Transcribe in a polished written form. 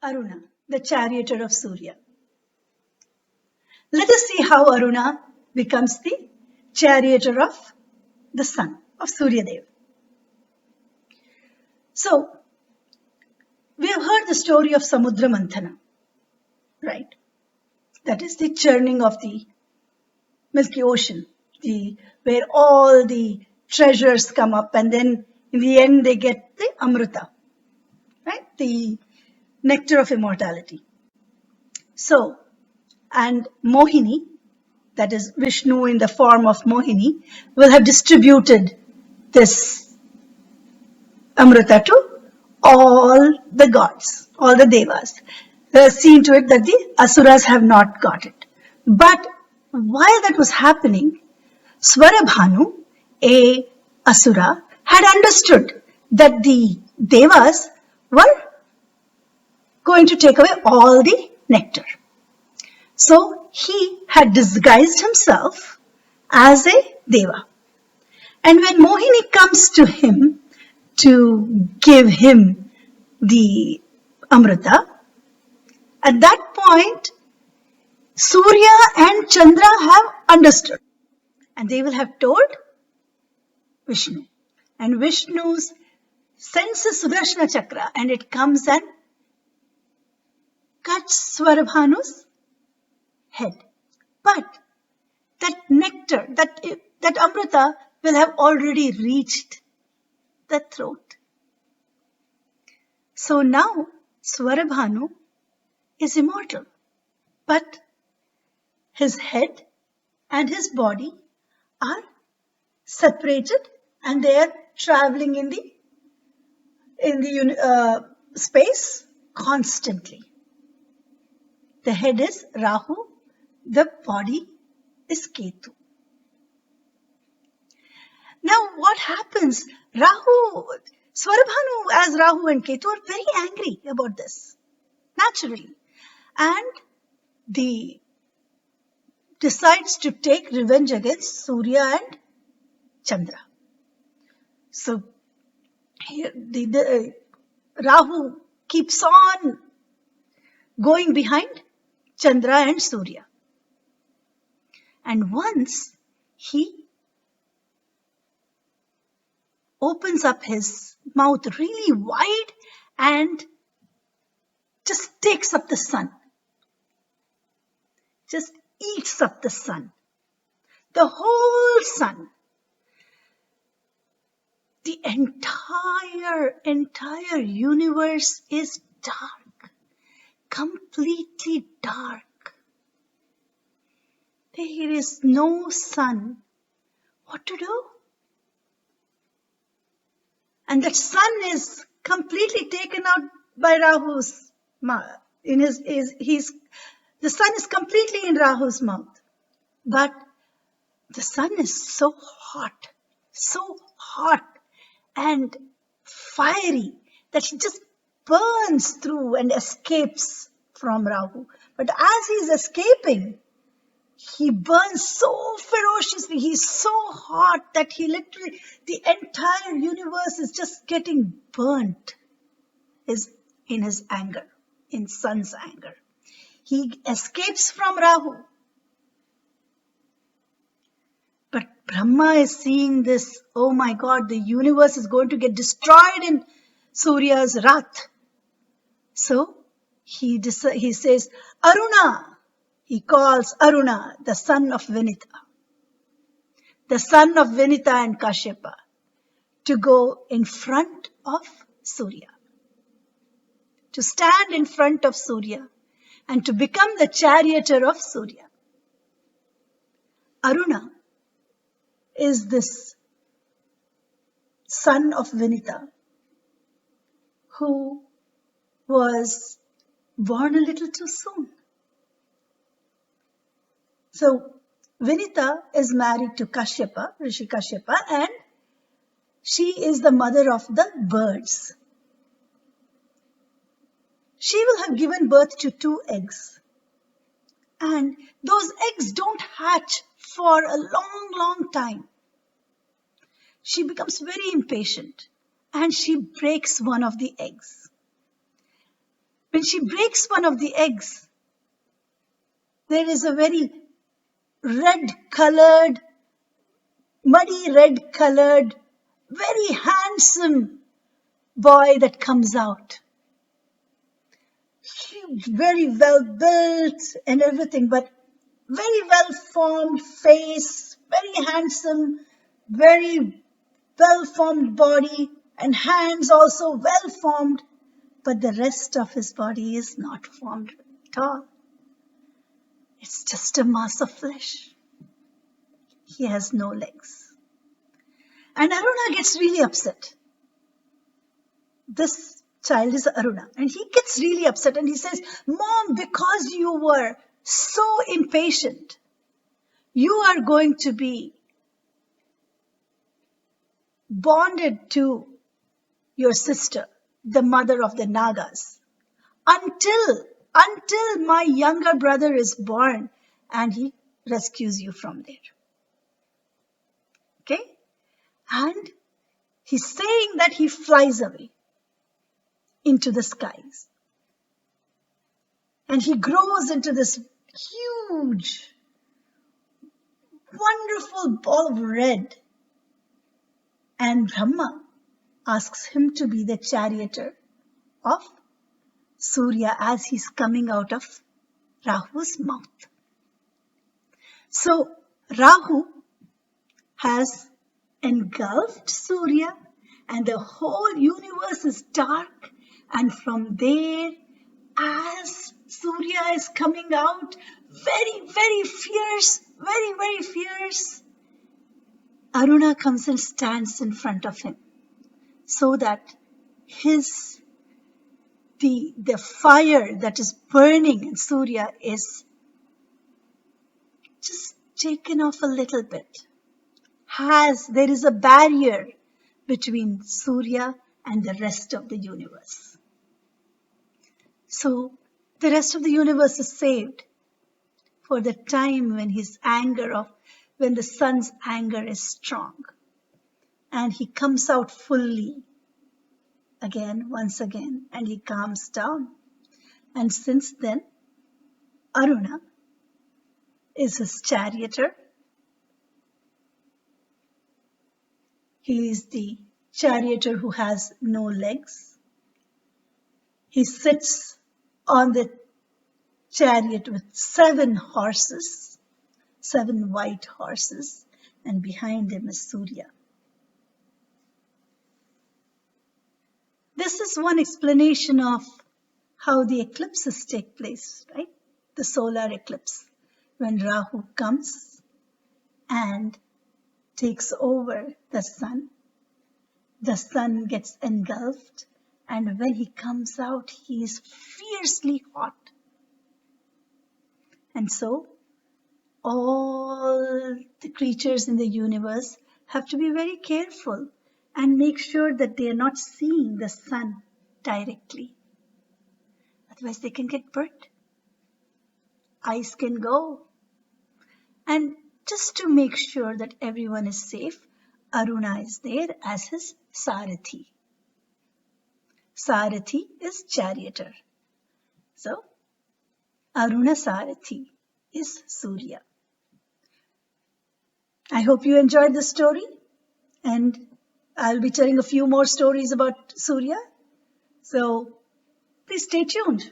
Aruna, the charioteer of Surya. Let us see how Aruna becomes the charioteer of the sun of Surya Dev. So, we have heard the story of Samudra Manthana, right? That is the churning of the Milky Ocean, where all the treasures come up, and then in the end they get the Amrita, right? The nectar of immortality. So, and Mohini, that is Vishnu in the form of Mohini, will have distributed this Amrita to all the gods, all the devas. Seen to it that the asuras have not got it. But while that was happening, Swarabhanu, a asura, had understood that the devas were going to take away all the nectar. So he had disguised himself as a deva. And when Mohini comes to him to give him the Amrita, at that point, Surya and Chandra have understood. And they will have told Vishnu. And Vishnu sends a Sudarshana Chakra, and it comes and cuts Swarabhanu's head. But that nectar, that Amrita will have already reached the throat. So now Swarabhanu is immortal, but his head and his body are separated, and they are traveling in the space constantly. The head is Rahu, the body is Ketu. Now what happens? Swarabhanu as Rahu and Ketu are very angry about this, naturally. And he decides to take revenge against Surya and Chandra. So Rahu keeps on going behind Chandra and Surya. And once he opens up his mouth really wide and just takes up the sun. Just eats up the sun. The whole sun. The entire universe is dark. Completely dark. There is no sun. What to do? And that sun is completely taken out by Rahu's mouth. The sun is completely in Rahu's mouth. But the sun is so hot and fiery that he just burns through and escapes from Rahu. But as he's escaping, he burns so ferociously. He's so hot that the entire universe is just getting burnt in his anger, in sun's anger. He escapes from Rahu. But Brahma is seeing this, oh my God, the universe is going to get destroyed in Surya's wrath. So he says, Aruna. He calls Aruna, the son of Vinita. The son of Vinita and Kashyapa, to go in front of Surya. To stand in front of Surya and to become the charioteer of Surya. Aruna is this son of Vinita who was born a little too soon. So Vinita is married to Kashyapa, Rishi Kashyapa, and she is the mother of the birds. She will have given birth to 2 eggs. And those eggs don't hatch for a long time. She becomes very impatient and she breaks one of the eggs. when she breaks one of the eggs, there is a very red-colored, muddy red-colored, very handsome boy that comes out. Very well built and everything, but very well formed face, very handsome, very well formed body, and hands also well formed, but the rest of his body is not formed at all. It's just a mass of flesh. He has no legs. And Aruna gets really upset. This child is Aruna, and he gets really upset and he says, Mom, because you were so impatient, you are going to be bonded to your sister, the mother of the Nagas, until my younger brother is born and he rescues you from there. Okay? And he's saying that he flies away into the skies. And he grows into this huge, wonderful ball of red. And Brahma asks him to be the charioteer of Surya as he's coming out of Rahu's mouth. So Rahu has engulfed Surya and the whole universe is dark, and from there, as Surya is coming out, very, very fierce, Aruna comes and stands in front of him so that the fire that is burning in Surya is just taken off a little bit. There is a barrier between Surya and the rest of the universe. So the rest of the universe is saved for the time when when the sun's anger is strong. And he comes out fully once again, and he calms down. And since then, Aruna is his charioteer. He is the charioteer who has no legs. He sits on the chariot with 7 horses, 7 white horses, and behind him is Surya. This is one explanation of how the eclipses take place, right? The solar eclipse, when Rahu comes and takes over the sun gets engulfed, and when he comes out, he is fiercely hot. And so, all the creatures in the universe have to be very careful and make sure that they are not seeing the sun directly. Otherwise, they can get burnt. Eyes can go. And just to make sure that everyone is safe, Aruna is there as his Sarathi. Sarathi is charioteer. So, Aruna Sarathi is Surya. I hope you enjoyed this story, and I'll be telling a few more stories about Surya. So, please stay tuned.